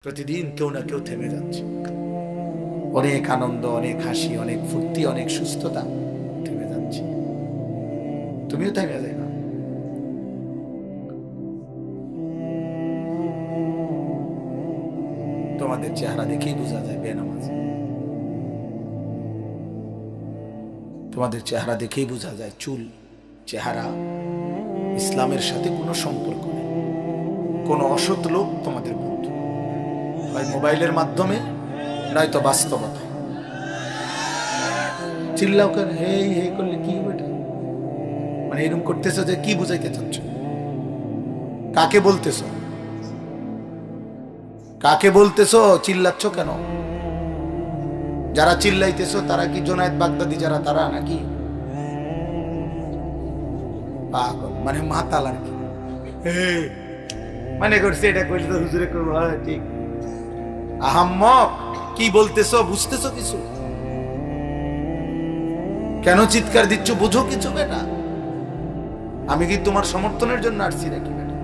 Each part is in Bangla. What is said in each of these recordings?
প্রতিদিন কেউ না কেউ থেমে যাচ্ছে। অনেক আনন্দ, অনেক হাসি, অনেক ফুর্তি, অনেক সুস্থতা থেমে যাচ্ছে। তুমিও থেমে যাবে না। তোমাদের চেহারা দেখেই বোঝা যায় বেনামাজ। তোমাদের চেহারা দেখেই বোঝা যায় চুল, চেহারা ইসলামের সাথে কোনো সম্পর্ক নেই। কোনো অসৎ লোক তোমাদের বন্ধু, হয় মোবাইলের মাধ্যমে নয়তো বাস্তবতা। চিল্লাও কেন, হে হে করলে কি বেটা, মানে এরকম করতেছো যে কি বুঝাইতে চাচ্ছ? কাকে বলতেছো? কাকে বলতেছো? চিল্লাচ্ছ কেন? যারা চিল্লাইতেছো তারা কি জোনায়েদ বাগদাদি যারা তারা নাকি পাগল, মানে মাতাল আর কি। মানে করছে এটা কইলে তো হুজুরে করবো, হ্যাঁ ঠিক। আহাম্মক কি বলতেছো? বুঝতেছো কিছু? কেন চিৎকার দিচ্ছ? বুঝো কিছু বেটা? আমি কি তোমার সমর্থনের জন্য আসছি নাকি বেটা?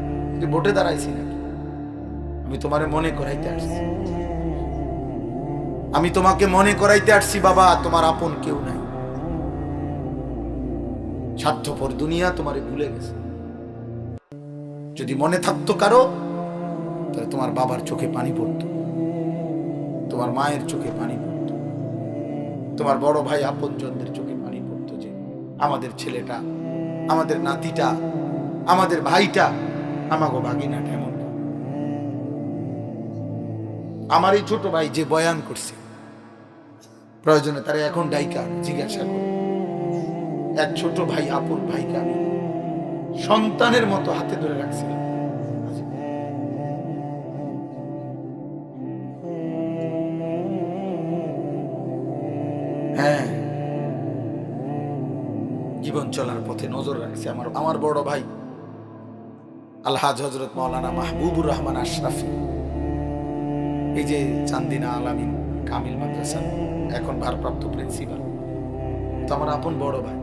ভোটে দাঁড়াইছি নাকি? আমি তোমারে মনে করাইতে আসছি। আমি তোমাকে মনে করাইতে আসছি বাবা, তোমার আপন কেউ নাই। স্বার্থপর দুনিয়া তোমারে ভুলে গেছে। যদি মনে থাকতো কারো, তাহলে তোমার বাবার চোখে পানি পড়তো, তোমার মায়ের চোখে পানি পড়তো, তোমার বড় ভাই আপনজনদের চোখে পানি পড়তো যে আমাদের ছেলেটা, আমাদের নাতিটা, আমাদের ভাইটা, আমাগো ভাগিনাটা এমন। আমার এই ছোট ভাই যে বয়ান করছে, প্রয়োজনে তারা এখন ডাইকা জিজ্ঞাসা করে। এক ছোট ভাই, আপন ভাইকে আমি সন্তানের মতো হাতে ধরে রাখছিলাম। হ্যাঁ, জীবন চলার পথে নজর রাখছে আমার বড় ভাই আলহাজ হযরত মাওলানা মাহবুবুর রহমান আশরাফি, এই যে চান্দিনা আলামিন কামিল মাদ্রাসা এখন ভারপ্রাপ্ত প্রিন্সিপাল, তো আমার আপন বড় ভাই।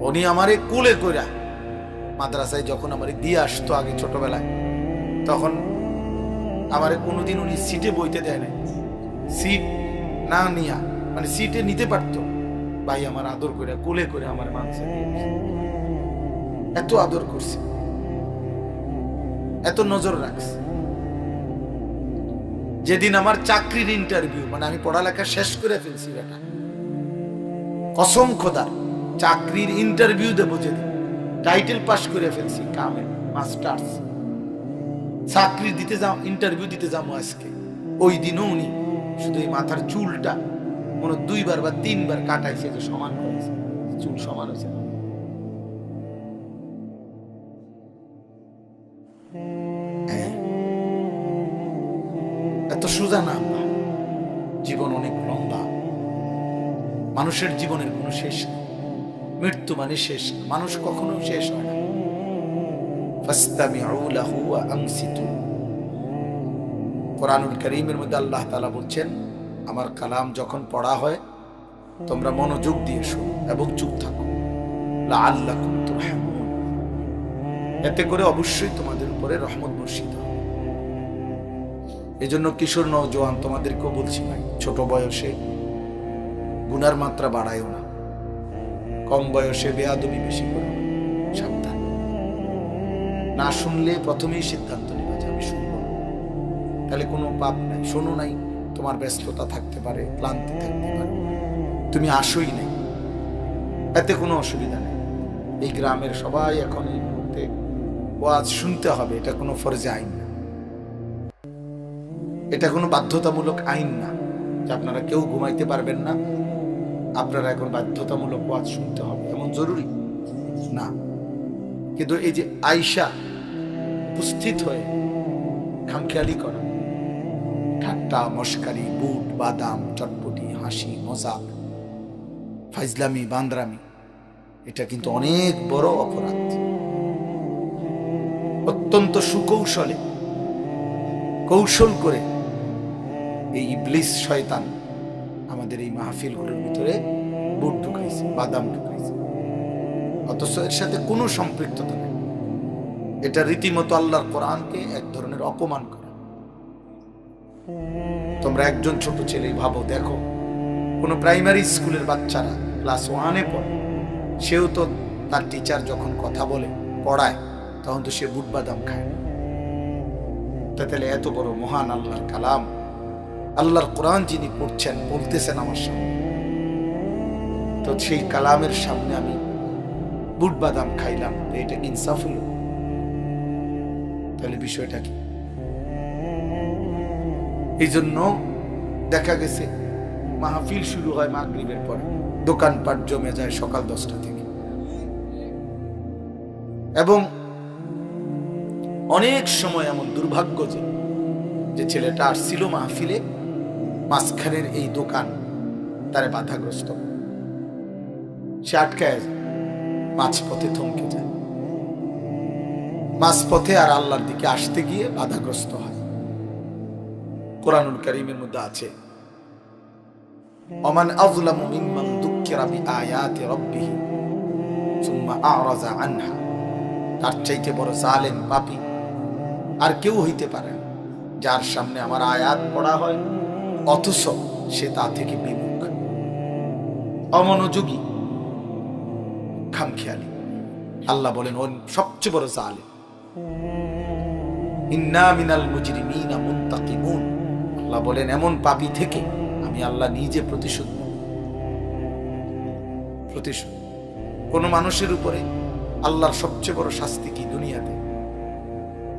উনি আমারে কুলে কইরা মাদ্রাসায় যখন আমারে দিয়ে আসতো আগে ছোটবেলায়, তখন আমারে কোনোদিন উনি সিটে বইতে দেয় নাই। সিট না নিয়া, মানে সিটে নিতে পারতো, ভাই আমার আদর করে কোলে করে আমার মানছে, এত আদর করছে, এত নজর রাখছে। যেদিন আমার চাকরির ইন্টারভিউ, মানে আমি পড়ালেখা শেষ করে ফেলছি বেটা, কসম খোদার, চাকরির ইন্টারভিউ দেবো যেদিন, টাইটেল পাস করে ফেলছি, কামে মাস্টার্স, চাকরি দিতে যাও, ইন্টারভিউ দিতে যাবো আজকে, ওই দিনও উনি শুধু এই মাথার চুলটা মনে 2বার বা 3বার কাটাইছে, যে সমান করেছে, চুল সমান হয়েছে। এত সোজা না, জীবন অনেক লম্বা। মানুষের জীবনের কোনো শেষ নেই, মৃত্যু মানে শেষ, মানুষ কখনো শেষ হয় না। ফাসতামিউ লাহু ওয়া আনসিতু। কোরআনুল কারীমের মধ্যে আল্লাহ তাআলা বলছেন, আমার কালাম যখন পড়া হয় তোমরা মনোযোগ দিয়ে শোনো এবং চুপ থাকো, লাআল্লাকুম তুরহামুন, এতে করে অবশ্যই তোমাদের উপরে রহমত বর্ষিত হবে। এজন্য কিশোর নওজোয়ান তোমাদেরকেও বলছি ভাই, ছোট বয়সে গুনার মাত্রা বাড়ায়ও না, কম বয়সে বেয়াদবি বেশি করো না, সাবধান। না শুনলে প্রথমেই সিদ্ধান্ত নেবা যে আমি শুনবো, তাহলে কোনো পাপ নাই। শোনো নাই, তোমার ব্যস্ততা থাকতে পারে, ক্লান্তি থাকতে পারে, তুমি আসোই নাই, এতে কোনো অসুবিধা নেই। এই গ্রামের সবাই এখন এই মুহূর্তে ওয়াজ শুনতে হবে, এটা কোনো ফরজে আইন না, এটা কোনো বাধ্যতামূলক আইন না যে আপনারা কেউ ঘুমাইতে পারবেন না, আপনারা এখন বাধ্যতামূলক ওয়াজ শুনতে হবে, এমন জরুরি না। কিন্তু এই যে আয়শা উপস্থিত হয়ে খামখেয়ালি করা, ঠাট্টা মস্কারি, বুট বাদাম চটপটি, হাসি মজাক, ফাইজলামি বান্দরামি, এটা কিন্তু অনেক বড় অপরাধ। অত্যন্ত সুকৌশলে, কৌশল করে এই ইবলিস শয়তান আমাদের এই মাহফিলগুলোর ভিতরে বুট ঢুকাইছে, বাদাম ঢুকাইছে, অথচ এর সাথে কোনো সম্পৃক্ততা নেই। এটা রীতিমতো আল্লাহর কোরআনকে এক ধরনের অপমান করা। তোমরা একজন ছোট ছেলে ভাবো, দেখো কোনো প্রাইমারি স্কুলের বাচ্চারা ক্লাস 1-এ পড়ে, সেও তো তার টিচার যখন কথা বলে পড়ায় তখন তো সে বুট বাদাম খায়। তাহলে এত বড় মহান আল্লাহর কালাম, আল্লাহর কোরআন যিনি পড়ছেন, বলতেছেন আমার সামনে, তো সেই কালামের সামনে আমি বুট বাদাম খাইলাম, এটা কি ইনসাফ হলো? তাহলে বিষয়টা কি? এই জন্য দেখা গেছে মাহফিল শুরু হয় মাগরিবের পরে, দোকানপাট জমে যায় সকাল 10টা থেকে, এবং অনেক সময় এমন দুর্ভাগ্য যে ছেলেটা আসছিল মাহফিলে, মাঝখানের এই দোকান তারে বাধাগ্রস্ত, সে আটকায় যায়, মাঝপথে থমকে যায়, মাঝপথে আর আল্লাহর দিকে আসতে গিয়ে বাধাগ্রস্ত হয়। কোরআনুল কারীমের মধ্যে আছে, ওমান আযলামু মিম্মান যুক্কিরা বিআয়াতি রাব্বিহি সুম্মা আ'রাযা আনহা, তার চাইতে বড় জালেম পাপী আর কেউ হইতে পারে না, যার সামনে আমার আয়াত পড়া হয় অথচ সে তা থেকে বিমুখ, অমনোযোগী, খামখেয়ালি। আল্লাহ বলেন ও সবচেয়ে বড় জালেম। ইন্না মিনাল মুজরিমিনা মুনতাকিমুন, আল্লাহ বলেন এমন পাপী থেকে আমি আল্লাহ নিজে প্রতিশোধ নেব। প্রতিশোধ কোন মানুষের উপরে আল্লাহর সবচেয়ে বড় শাস্তি কি দুনিয়াতে?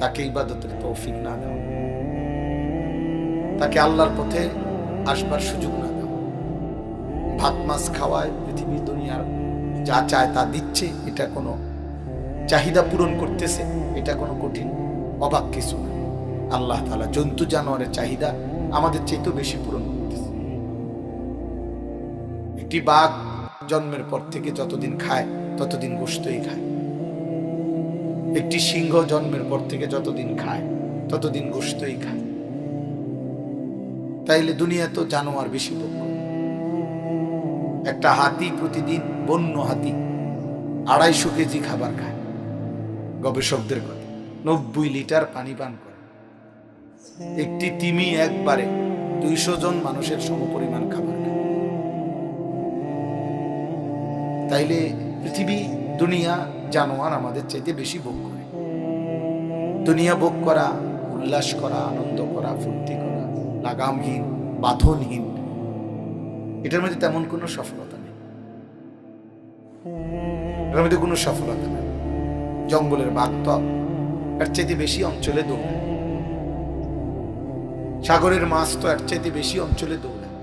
তাকে ইবাদতের তৌফিক না দাও, তাকে আল্লাহর পথে আসবার সুযোগ না দাও। ভাত মাছ খাওয়ায়, পৃথিবী দুনিয়ার যা চায় তা দিচ্ছে, এটা কোনো চাহিদা পূরণ করতেছে, এটা কোনো কঠিন অবাক কিছু না। আল্লাহ তাআলা জন্তু জানোয়ারের চাহিদা আমাদের চাইতেও বেশি পূরণ করতেছে। একটি বাঘ জন্মের পর থেকে যতদিন খায় ততদিন গোশতই খায়, একটি সিংহ জন্মের পর থেকে যতদিন খায় ততদিন গোশতই খায়। তাইলে দুনিয়া তো জানোয়ার বেশি ভোগ করে। একটা হাতি প্রতিদিন, বন্য হাতি 250 কেজি খাবার খায়, গবেষকদের কথা 90 লিটার পানি পান করে। একটি তিমি একবারে 200 জন মানুষের সমপরিমাণ খাবার খায়। তাইলে পৃথিবী, দুনিয়া, জানোয়ার আমাদের চাইতে বেশি ভোগ করে। দুনিয়া ভোগ করা, উল্লাস করা, আনন্দ করা, ফুর্তি করা, লাগামহীন, বাঁধনহীন, এটার মধ্যে তেমন কোনো সফলতা নেই। এটার মধ্যে কোনো সফলতা নেই। জঙ্গলের বাঘ তো এর চাইতে বেশি অঞ্চলে দৌড়ায়, সাগরের মাছ তো এর চাইতে বেশি অঞ্চলে দৌড়ায়।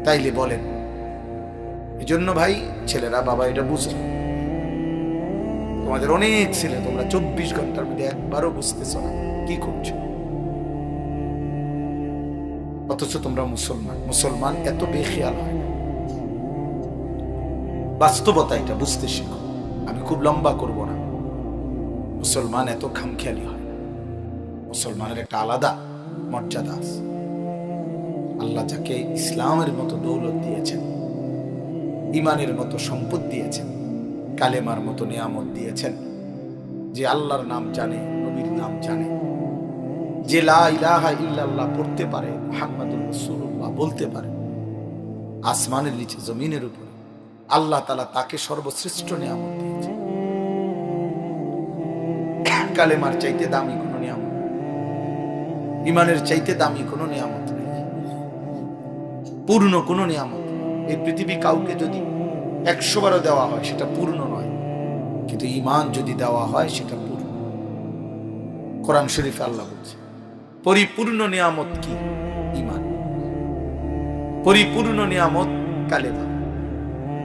তাইলে বলেন, এই জন্য ভাই ছেলেরা, বাবা এটা বুঝো, তোমাদের অনেক ছেলে, তোমরা 24 ঘন্টার মধ্যে একবারও বুঝতেছ না কি করছো, অথচ তোমরা মুসলমান। মুসলমান এত বেখেয়াল হয় না। বাস্তবতা এটা বুঝতে শিখো। আমি খুব লম্বা করব না। মুসলমান এত খামখেয়ালি হয় না। মুসলমানের একটা আলাদা মর্যাদা আছে। আল্লাহ যাকে ইসলামের মতো দৌলত দিয়েছেন, ইমানের মতো সম্পদ দিয়েছেন, কালেমার মতো নিয়ামত দিয়েছেন, যে আল্লাহর নাম জানে, নবীর নাম জানে, যে লা ইলাহা ইল্লাল্লাহ পড়তে পারে, মুহাম্মাদুর রাসূলুল্লাহ বলতে পারে, আসমানের নিচে জমিনের উপরে আল্লাহ তাআলা তাকে সর্বশ্রেষ্ঠ নিয়ামত দিয়েছেন। কালেমার চাইতে দামি কোনো নিয়ামত, ইমানের চাইতে দামি কোনো নিয়ামত নেই, পূর্ণ কোনো নিয়ামত। এই পৃথিবী কাউকে যদি 100 বারও দেওয়া হয় সেটা পূর্ণ নয়, কিন্তু ঈমান যদি দেওয়া হয় সেটা পূর্ণ। কোরআন শরীফে আল্লাহ বলছে পরিপূর্ণ নিয়ামত কি? ঈমান। পরিপূর্ণ নিয়ামত কালেমা,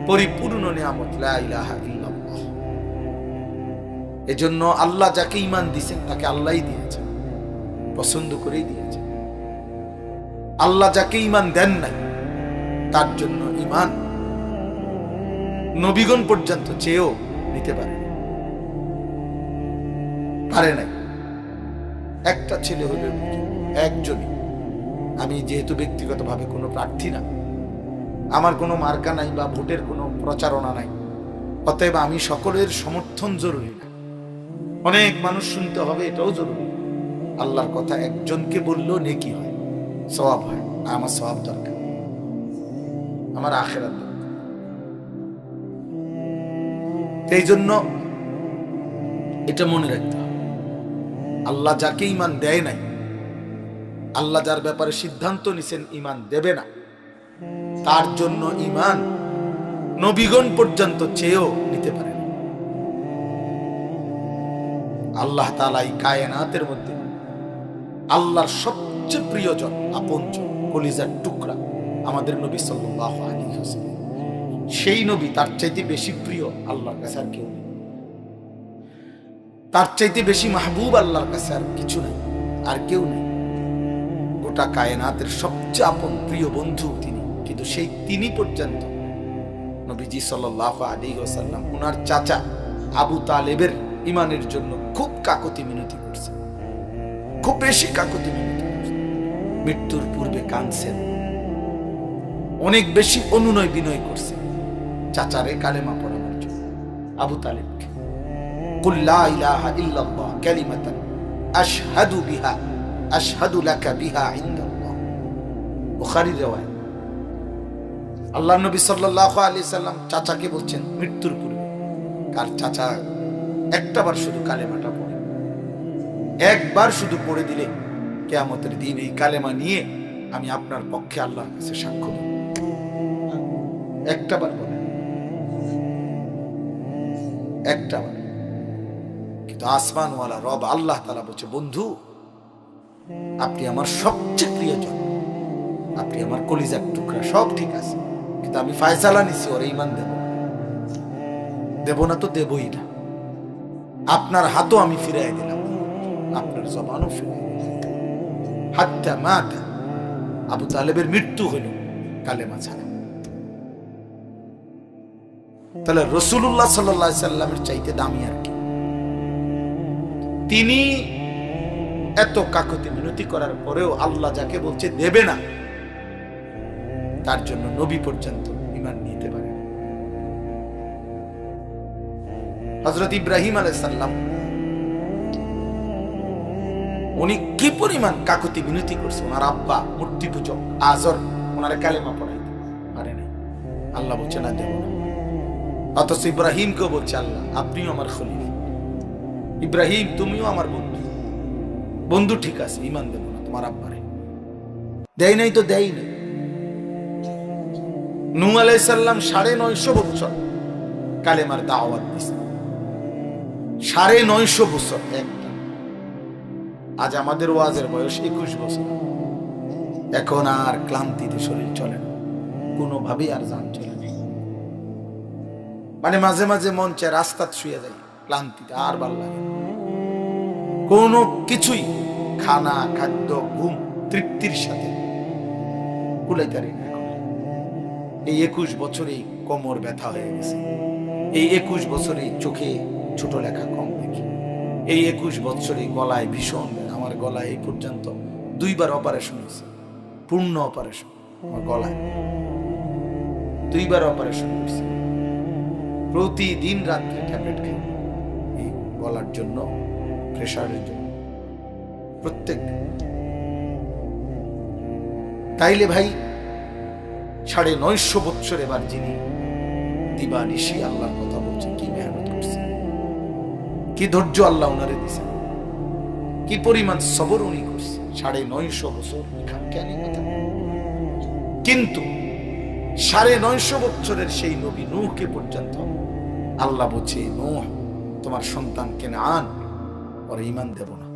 পরিপূর্ণ নিয়ামত লা ইলাহা ইল্লাল্লাহ। এজন্য আল্লাহ যাকে ঈমান দিয়েছেন তাকে আল্লাহই দিয়েছেন, পছন্দ করেই দিয়েছেন। আল্লাহ যাকে ঈমান দেন নাই তার জন্য ঈমান নবীগণ পর্যন্ত চেয়েও নিতে পারে নাই। একটা ছেলে হইলে একজনই। আমি যেহেতু ব্যক্তিগতভাবে কোনো প্রার্থী না, আমার কোনো মার্কা নাই বা ভোটের কোনো প্রচারণা নাই, অতএব আমি সকলের সমর্থন জরুরি না, অনেক মানুষ শুনতে হবে এটাও জরুরি। আল্লাহর কথা একজনকে বললেও নেকি হয়, সওয়াব হয়। আমার সওয়াব দরকার, আমার আখিরাত দরকার। এই জন্য এটা মনে রাখতে হবে, আল্লাহ যাকে ঈমান দেয় নাই, আল্লাহ যার ব্যাপারে সিদ্ধান্ত নিছেন ঈমান দেবে না, তার জন্য ঈমান নবীগণ পর্যন্ত চেয়েও নিতে পারে না। আল্লাহ তাআলা এই কায়নাতের মধ্যে আল্লাহর সবচেয়ে প্রিয়জন, আপনজন, কলিজার টুকরা আমাদের নবী সাল্লাল্লাহু আলাইহি ওয়াসাল্লাম। সেই নবী, তার চাইতে বেশি প্রিয় আল্লাহর কাছে আর কেউ নেই, তার চাইতে বেশি মাহবুব আল্লাহর কাছে আর কিছু নেই, আর কেউ নেই। গোটা কায়নাতের সবচেয়ে আপন প্রিয় বন্ধু তিনি, কিন্তু সেই তিনি পর্যন্ত নবীজি সাল্লাল্লাহু আলাইহি ওয়াসাল্লাম ওনার চাচা আবু তালেবের ঈমানের জন্য খুব কাকুতি মিনতি করছেন, খুব বেশি কাকুতি মিনতি করছেন। মৃত্যুর পূর্বে কাঁদছেন, অনেক বেশি অনুনয় বিনয় করছেন চাচারে কালেমা পড়ানোর জন্য, আবু তালেবকে। কুল লা ইলাহা ইল্লাল্লাহ কালিমাতান আশহাদু বিহা আশহাদু লাকা বিহা ইনদাল্লাহ, বুখারী riwayat। আল্লাহর নবী সাল্লাল্লাহু আলাইহি সাল্লাম চাচাকে বলছেন মৃত্যুর পূর্বে, কার চাচা একটাবার শুধু কালেমাটা পড়ে, একবার শুধু পড়ে দিলে কিয়ামতের দিন এই কালেমা নিয়ে আমি আপনার পক্ষে আল্লাহর কাছে সাক্ষ্য দেব। একটাবার বলে, একটাবার। কিন্তু আসমানওয়ালা রব আল্লাহ তাআলা বলছে, বন্ধু আপনি আমার সবচেয়ে প্রিয়জন, আপনি আমার কলিজার টুকরা, সব ঠিক আছে, কিন্তু আমি ফয়সালা নিছি ওর ঈমান দেব না, তো দেবই না। আপনার হাতও আমি ফিরাই দিলাম, আপনার জবানও ফিরাই দিলাম। হাত্তা মাতা, আবু তালেবের মৃত্যু হইল কালেমা ছাড়া। তাহলে রাসূলুল্লাহ সাল্লাল্লাহু আলাইহি সাল্লামের চাইতে দামি আর কি? তিনি এত কাকুতি মিনতি করার পরেও আল্লাহ যাকে বলছে দেবে না, তার জন্য নবী পর্যন্ত ঈমান নিতে পারে। হযরত ইব্রাহিম আলাইহিস সালাম উনি কি পরিমাণ কাকুতি মিনতি করছে, ওনার আব্বা মূর্তি পূজক আজর ওনার কালেমা পড়াইতে পারে না, আল্লাহ বলছে না দেব না। অথচ ইব্রাহিমকেও বলছে আল্লাহ আপনিও আমার খলিল, ইব্রাহিম তুমিও আমার বন্ধু, বন্ধু ঠিক আছে, ঈমান দেব না তোমার আব্বারে। দেয় নাই তো দেয় নাই। নূহ আলাইহিস সালাম 950 বছর কালেমার দাওয়াত দিয়েছে, 950 বছর একটা। আজ আমাদের ওয়াজের বয়স 21 বছর, এখন আর ক্লান্তিতে শরীর চলে না, কোনোভাবেই আর জান চলে না। মানে মাঝে মাঝে মন চায় রাস্তা শুয়ে যায়, ক্লান্তিতে আর ভাল লাগে কোনো কিছুই, খানা খাদ্য ঘুম তৃপ্তির সাথে কুলাইতারি না। এই 21 বছরেই কোমর ব্যথা হয়ে গেছে, এই 21 বছরে চোখে ছোট লেখা কম দেখি, এই 21 বছরে গলায় ভীষণ, আমার গলায় এই পর্যন্ত 2বার অপারেশন হয়েছে, পূর্ণ অপারেশন, আমার গলায় 2বার অপারেশন হয়েছে। প্রতিদিন রাত্রে ট্যাবলেট খাই এই গলার জন্য, প্রেশারের জন্য, প্রত্যেক। তাইলে ভাই 950 বছর এবার যিনি দিবানিশি আল্লাহর কথা বলছে, কি মেহনত করছে, কি ধৈর্য আল্লাহ ওনারে দিছে, কি পরিমাণ সবর উনি করছে। 950 বছর খামখেয়ালি কথা। কিন্তু 950 বছরের সেই নবী নূহকে পর্যন্ত আল্লাহ বলছে, নূহ তোমার সন্তান কেনান ওর ঈমান দেব না।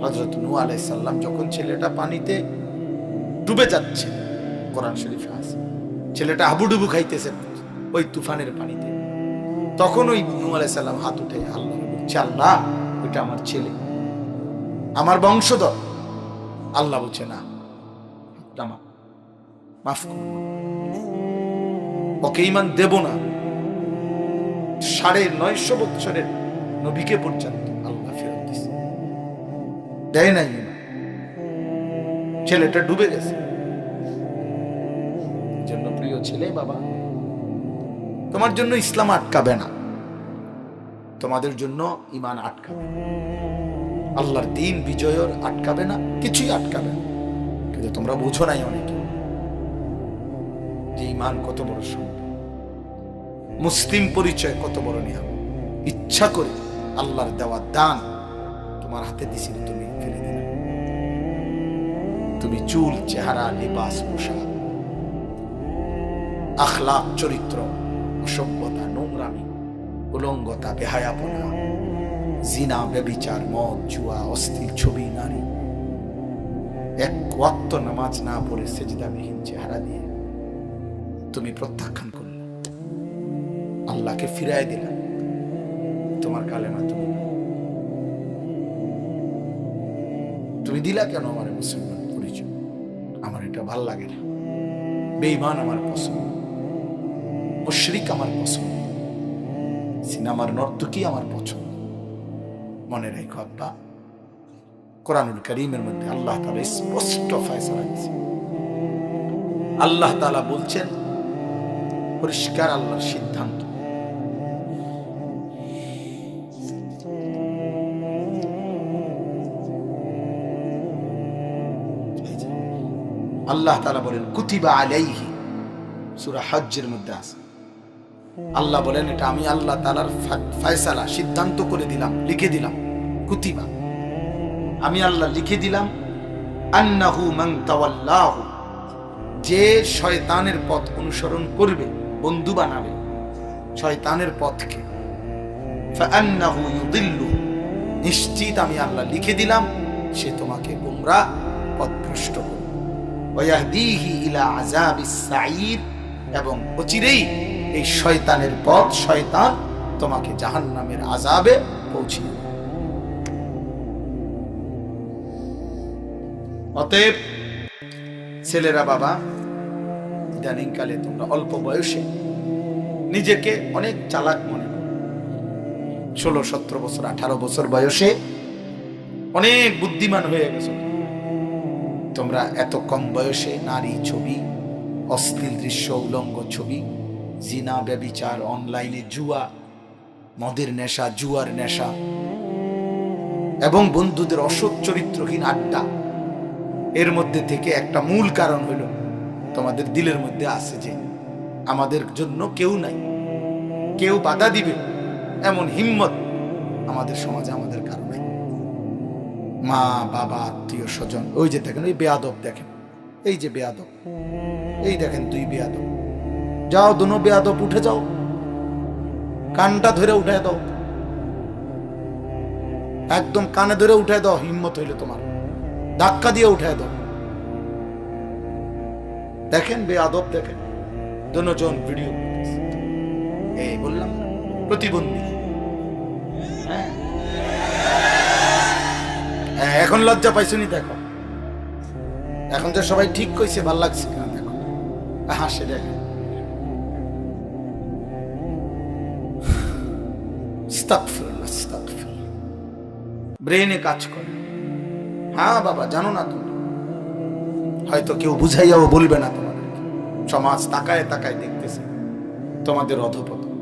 হযরত নূহ আলাইহিস সালাম যখন ছেলেটা পানিতে ডুবে যাচ্ছে, কোরআন শরীফে আছে ছেলেটা হাবুডুবু খাইতেছে ওই তুফানের পানিতে, তখন ওই নূহ আলাইহিস সালাম হাত উঠে আল্লাহকে বলছে, আল্লাহ ওইটা আমার ছেলে, আমার বংশধর। আল্লাহ বলছে না, মাফ করুন, ওকে ঈমান দেব না। 950 বছরের নবীকে পর্যন্ত আল্লাহ ফেরত দিয়েছে, দেয় নাই ঈমান। ছেলেটা ডুবে গেছে, জন্য প্রিয় ছেলে বাবা তোমার জন্য ইসলাম আটকাবে না, তোমাদের জন্য ঈমান আটকাবে, আল্লাহর দ্বীন বিজয়ের আটকাবে না, কিছুই আটকাবে না। কিন্তু তোমরা বুঝো নাই অনেকে যে ঈমান কত বড় সম্পদ, মুসলিম পরিচয় কত বড় নিয়ামত। ইচ্ছা করে আল্লাহর দেওয়া দান তোমার হাতে দিছিল, তুমি ফেলে দিলে। তুমি চুল, চেহারা, লিবাস, পোশাক, আখলাক, চরিত্র, অসভ্যতা, নোংরামি, উলঙ্গতা, বেহায়াপনা, জিনা, ব্যভিচার, মদ, জুয়া, অশ্লীল ছবি, নারী, এক ওয়াক্ত নামাজ না পড়ে সেজদাবিহীন চেহারা দিয়ে তুমি প্রত্যাখ্যান করলে, আল্লাহকে ফিরায় দিলা। তোমার কালেমা তুমি দিলা কেন? আমার মুসলমান পরিচয়, আমার এটা ভাল লাগে না, বেঈমান আমার পছন্দ, মুশরিক আমার পছন্দ, সিনেমার নর্তকী আমার পছন্দ। মনে রাখো আব্বা, কোরআনুল কারীমের মধ্যে আল্লাহ তাআলা স্পষ্ট ফয়সালা দিয়েছেন। আল্লাহ তাআলা বলছেন, পরিষ্কার আল্লাহর সিদ্ধান্ত, আল্লাহ তাআলা বলেন কুতিবা আলাইহি, সূরা হজ্জের মধ্যে আছে। আল্লাহ বলেন এটা আমি আল্লাহ তাআলার ফয়সালা, সিদ্ধান্ত করে দিলাম, লিখে দিলাম। কুতিবা, আমি আল্লাহ লিখে দিলাম, আন্নাহু মান তাওয়াল্লাহু, যে শয়তানের পথ অনুসরণ করবে, বন্ধু বানাবে শয়তানের পথকে, ফাআন্নাহু ইউদিল্লু, নিশ্চিত আমি আল্লাহ লিখে দিলাম সে তোমাকে গোমরাহ, পথভ্রষ্ট করবে। ওয়াহদিহি ইলা আযাবিস সাঈর, এবং অচিরেই এই শয়তানের পথ, শয়তান তোমাকে জাহান্নামের আযাবে পৌঁছে দেবে। অতএব ছেলেরা, বাবা, ইদানিংকালে তোমরা অল্প বয়সে নিজেকে অনেক চালাক মনে করো। 16, 17 বছর, 18 বছর বয়সে অনেক বুদ্ধিমান হয়ে গেছো তোমরা। এত কম বয়সে নারী ছবি, অশ্লীল দৃশ্য, উলঙ্গ ছবি, জিনা, ব্যভিচার, অনলাইনে জুয়া, মদের নেশা, জুয়ার নেশা, এবং বন্ধুদের অসৎ চরিত্রহীন আড্ডা। এর মধ্যে থেকে একটা মূল কারণ হইল তোমাদের দিলের মধ্যে আছে যে আমাদের জন্য কেউ নাই, কেউ বাধা দিবে এমন হিম্মত আমাদের সমাজে আমাদের কারো নাই। মা, বাবা, আত্মীয় স্বজন, ওই যে দেখেন ওই বেয়াদব, দেখেন এই যে বেয়াদব, এই দেখেন 2 বেয়াদব, যাও দুনো বেয়াদব উঠে যাও, কানটা ধরে উঠে দাও, একদম কানে ধরে উঠে দাও, হিম্মত হইলে তোমার ধাক্কা দিয়ে উঠে দাও। দেখেন বেয়াদব, দেখেন দুজন ভিডিও, এই বললাম না প্রতিবন্ধী। হ্যাঁ, এখন লজ্জা পাইছুনি? দেখো এখন তো সবাই ঠিক কইছে, ভাল লাগছে না? দেখো হাসে, দেখো আস্তাগফিরুল্লাহ, আস্তাগফিরুল্লাহ, ব্রেনে কাজ করে। হ্যাঁ বাবা, জানো না তুমি, হয়তো কেউ বুঝাইয়াও বলবে না তোমাদেরকে। সমাজ তাকায় তাকায় দেখতেছে তোমাদের অধপতন,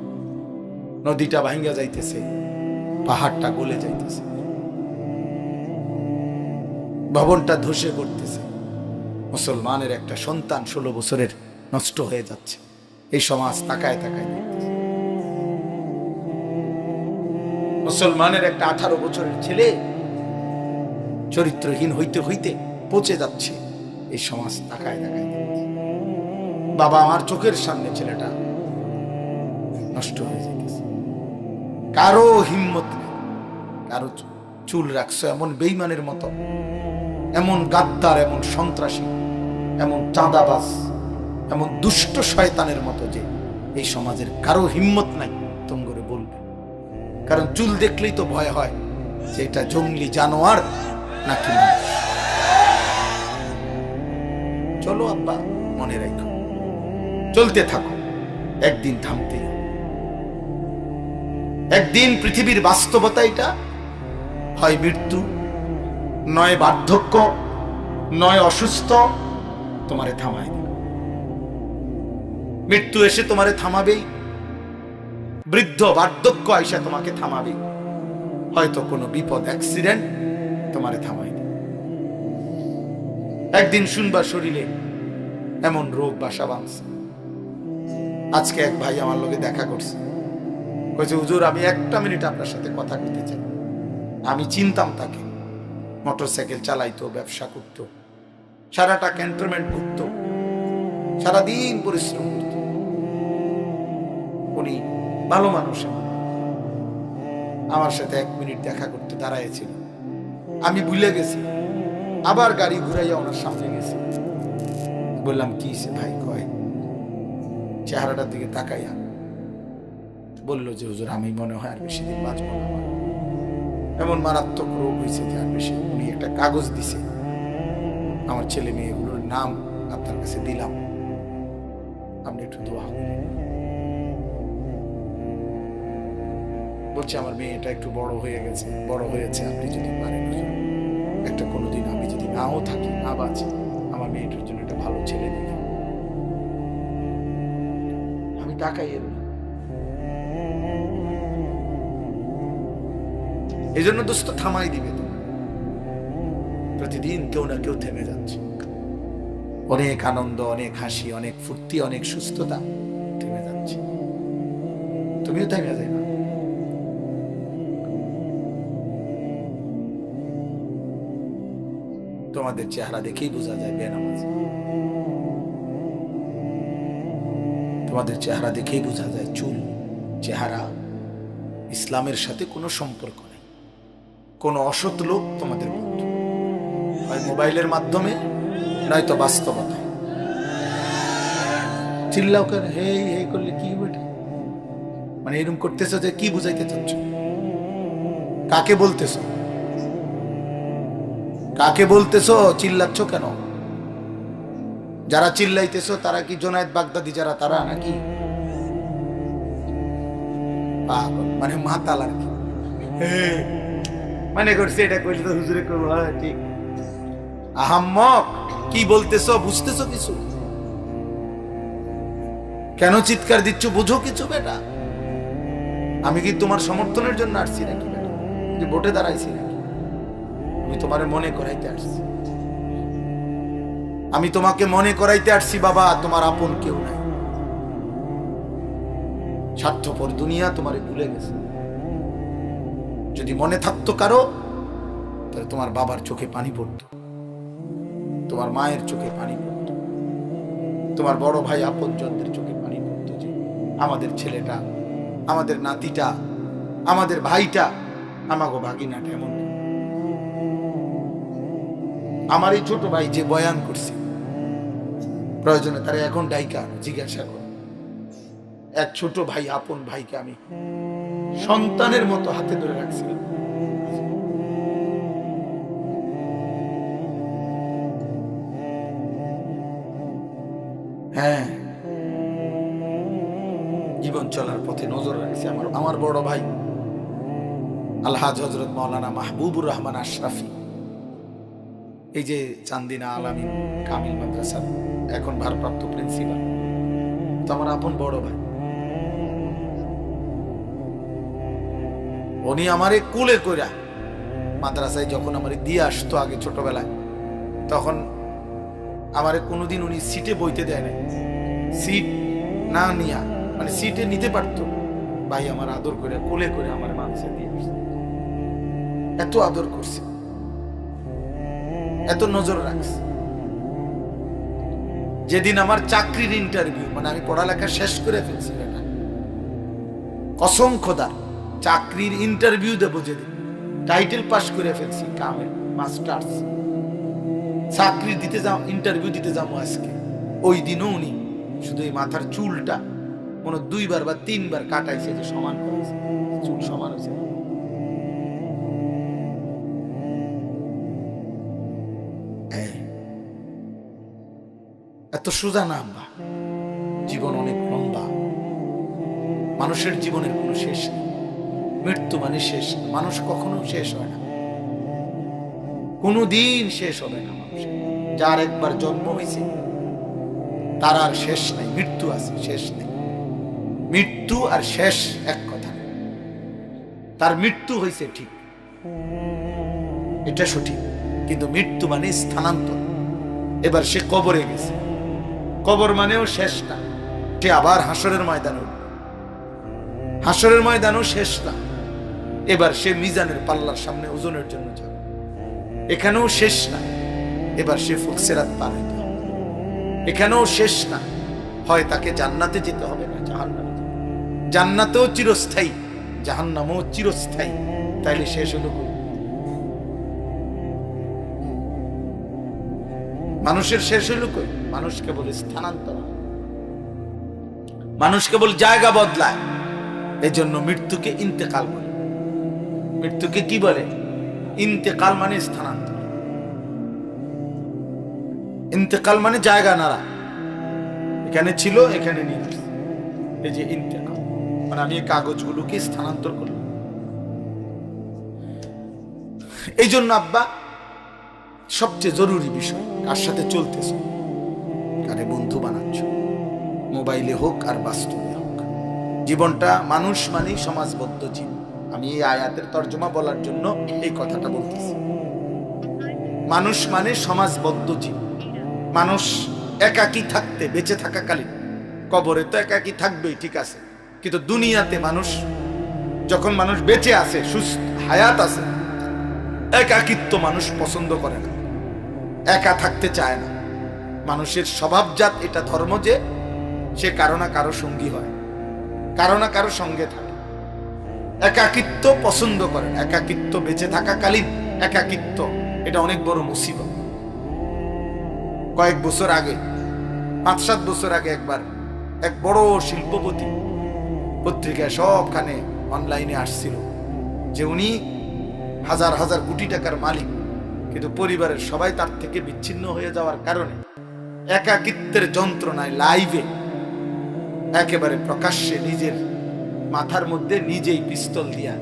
নদীটা ভাঙ্গা যাইতেছে, পাহাড়টা গলে যাইতেছে, ভবনটা ধসে পড়তেছে, মুসলমানের একটা সন্তান 16 বছরের নষ্ট হয়ে যাচ্ছে। এই সমাজ তাকায় তাকায় দেখতেছে। মুসলমানের একটা 18 বছরের ছেলে চরিত্রহীন হইতে হইতে পচে যাচ্ছে। এই সমাজ তাকায় তাকায় দেখতেছে। বাবা, আমার চোখের সামনে ছেলেটা নষ্ট হয়ে যাইতেছে, কারো হিম্মত নেই, কারো চুল রাখছো এমন বেঈমানের মতো, এমন গাদ্দার, এমন সন্ত্রাসী, এমন চাঁদাবাজ, এমন দুষ্ট শয়তানের মতো যে এই সমাজের কারো হিম্মত নাই তুমি করে বলবে। কারণ চুল দেখলেই তো ভয় হয় যে এটা জঙ্গলি জানোয়ার নাকি মানুষ। চলো আব্বা, মনে রাখো, চলতে থাকো, একদিন থামতে হবে। একদিন পৃথিবীর বাস্তবতা এটা, হয় মৃত্যু, নয় বার্ধক্য, নয় অসুস্থ, তোমারে থামায় দিবে। মৃত্যু এসে তোমারে থামাবেই, বৃদ্ধ বার্ধক্য আইসা তোমাকে থামাবে, হয়তো কোনো বিপদ অ্যাক্সিডেন্ট তোমারে থামাই দেবে। একদিন শুনবা শরীরে এমন রোগ বাসা বাঁধছে। আজকে এক ভাই আমার লগে দেখা করছে, কইছে হুজুর আমি 1 মিনিট আপনার সাথে কথা বলতে চাই। আমি চিনতাম তাকে, মোটরসাইকেল চালাইতো, ব্যবসা করত, সারাটা ক্যান্টনমেন্ট ঘুরত, সারাদিন পরিশ্রম করত। উনি ভালো মানুষ, আমার সাথে 1 মিনিট দেখা করতে দাঁড়াইছিল। আমি ভুলে গেছি, আবার গাড়ি ঘুরাইয়া ওনার সামনে গেছি। বললাম কি ভাই? কয় চেহারাটার দিকে তাকাইয়া বলল যে হুজুর আমি মনে হয় আর বেশি দিন বাঁচব না, এমন মারাত্মক রোগ হয়েছে যে আর বেশি। উনি একটা কাগজ দিছে, আমার ছেলে মেয়েগুলোর নাম আপনার কাছে দিলাম, আপনি একটু দোয়া করেন। বলছে আমার মেয়েটা একটু বড় হয়ে গেছে, বড় হয়েছে, আপনি যদি পারেন একটা কোনোদিন আমি যদি নাও থাকি, না বাঁচি, আমার মেয়েটার জন্য একটা ভালো ছেলে দেখি। আমি টাকাই এলো। এই জন্য দোস্ত থামাই দিবে তো, প্রতিদিন কেউ না কেউ থেমে যাচ্ছে। অনেক আনন্দ, অনেক হাসি, অনেক ফুর্তি, অনেক সুস্থতা থেমে যাচ্ছে। তুমিও থেমে যাই না। তোমাদের চেহারা দেখেই বোঝা যায় বেনামাজ, তোমাদের চেহারা দেখেই বোঝা যায় চুল, চেহারা ইসলামের সাথে কোনো সম্পর্ক নেই। কোন অসৎ লোক তোমাদের বন্ধু, হয় মোবাইলের মাধ্যমে নয়তো বাস্তবতায়। চিল্লাও করে হে হে করলে কি বেটা, মানে এরকম করতেছো যে কি বুঝাইতে চাচ্ছ? কাকে বলতেছো? কাকে বলতেছো? চিল্লাচ্ছ কেন? যারা চিল্লাইতেছো তারা কি জোনায়েদ বাগদাদি যারা, তারা নাকি পাগল, মানে মাতাল আর কি। মানে করছে এটা কইলে তো হুজুরে করবো, ঠিক। আহাম্মক কি বলতেছো? বুঝতেছো কিছু? কেন চিৎকার দিচ্ছ? বুঝো কিছু বেটা? আমি কি তোমার সমর্থনের জন্য আসছি নাকি বেটা? যে ভোটে দাঁড়াইছি নাকি? আমি তোমারে মনে করাইতে আসছি। আমি তোমাকে মনে করাইতে আসছি বাবা, তোমার আপন কেউ নাই। স্বার্থপর দুনিয়া তোমারে ভুলে গেছে। যদি মনে থাকতো কারো, তাহলে তোমার বাবার চোখে পানি পড়তো, তোমার মায়ের চোখে পানি পড়তো, তোমার বড় ভাই আপন জনদের চোখে পানি পড়তো, যে আমাদের ছেলেটা, আমাদের নাতিটা, আমাদের ভাইটা, আমাগো ভাগিনাটা এমন। আমার এই ছোট ভাই যে বয়ান করছে, প্রয়োজনে তারা এখন ডাইকা জিজ্ঞাসা করে। এক ছোট ভাই, আপন ভাইকে আমি সন্তানের মতো হাতে ধরে রাখছিলাম। হ্যাঁ, জীবন চলার পথে নজর রাখছে আমার বড় ভাই আলহাজ হযরত মাওলানা মাহবুবুর রহমান আশরাফি, এই যে চান্দিনা আলামিন কামিল মাদ্রাসার এখন ভারপ্রাপ্ত প্রিন্সিপাল, তো আমার আপন বড় ভাই। উনি আমারে কুলে কইরা মাদ্রাসায় যখন আমারে দিয়ে আসতো আগে ছোটবেলায়, তখন আমারে কোনোদিন উনি সিটে বইতে দেয় নাই। সিট না নিয়া, মানে সিটে নিতে পারতো, ভাই আমার আদর করে কোলে করে আমার মানসে দিয়ে আসছে। এত আদর করছে, এত নজর রাখছে। যেদিন আমার চাকরির ইন্টারভিউ, মানে আমি পড়ালেখা শেষ করে ফেলছি বেটা, কসম খোদার, চাকরির ইন্টারভিউ দেবো যেদিন, টাইটেল পাস করে ফেলছি, কামেল মাস্টার্স, চাকরি দিতে যাও, ইন্টারভিউ দিতে যাবো আজকে, ওই দিনও উনি শুধু এই মাথার চুলটা মনে 2 বার বা 3 বার কাটাইছে, যে সমান করেছে, চুল সমান হয়েছে। এত সোজা না আব্বা, জীবন অনেক লম্বা। মানুষের জীবনের কোনো শেষ নেই, মৃত্যু মানে শেষ। মানুষ কখনো শেষ হয় না, কোনোদিন শেষ হবে না মানুষের। যার একবার জন্ম হয়েছে তার আর শেষ নাই, মৃত্যু আছে, শেষ নেই। মৃত্যু আর শেষ এক কথা। তার মৃত্যু হয়েছে ঠিক, এটা সঠিক, কিন্তু মৃত্যু মানে স্থানান্তর। এবার সে কবরে গেছে, কবর মানেও শেষ না, সে আবার হাসরের ময়দানে উঠবে, হাসরের ময়দানও শেষ না, এবার সে মিজানের পাল্লার সামনে ওজনের জন্য যাবে, এখানেও শেষ না, এবার সে ফুলসিরাত পার হইতে হবে, এখানেও শেষ না, হয় তাকে জান্নাতে যেতে হবে না জাহান্নামে। জান্নাতেও চিরস্থায়ী, জাহান্নামও চিরস্থায়ী, তাইলে শেষ হলো কই? মানুষের শেষ হলো কই? মানুষ কেবল স্থানান্তর, মানুষ কেবল জায়গা বদলায়। এই জন্য মৃত্যুকে ইন্তেকাল বলে। মৃত্যুকে কি বলে? ইন্তেকাল মানে স্থানান্তর। ইন্তেকাল মানে জায়গা নাড়া, এখানে ছিল এখানে নিয়ে আসছে, এই যে ইন্তেকাল মানে আমি এই কাগজগুলোকে স্থানান্তর করলাম। এই জন্য আব্বা সবচেয়ে জরুরি বিষয়, কার সাথে চলতেছ, কারে বন্ধু বানাচ্ছ, মোবাইলে হোক আর বাস্তবে হোক। জীবনটা মানুষ মানেই সমাজবদ্ধ জীব। আমি এই আয়াতের তর্জমা বলার জন্য এই কথাটা বলতেছি। মানুষ মানে সমাজবদ্ধ জীব। মানুষ একাকী থাকতে, বেঁচে থাকাকালীন, কবরে তো একাকী থাকবেই, ঠিক আছে, কিন্তু দুনিয়াতে মানুষ যখন মানুষ বেঁচে আছে, সুস্থ হায়াত আছে, একাকিত্ব মানুষ পছন্দ করে না, একা থাকতে চায় না। মানুষের স্বভাবজাত এটা ধর্ম যে সে কারো না কারো সঙ্গী হয়, কারো না কারো সঙ্গে থাকে, একাকিত্ব পছন্দ করে। একাকিত্ব বেঁচে থাকাকালীন একাকিত্ব এটা অনেক বড় মুসিবত। কয়েক বছর আগে, 5-7 বছর আগে একবার এক বড় শিল্পপতি পত্রিকায় সবখানে অনলাইনে আসছিল যে উনি হাজার হাজার কোটি টাকার মালিক, কিন্তু পরিবারের সবাই তার থেকে বিচ্ছিন্ন হয়ে যাওয়ার কারণে একাকিত্বের যন্ত্রণায় লাইভে একেবারে প্রকাশ্যে নিজের মাথার মধ্যে নিজেই পিস্তল দিয়া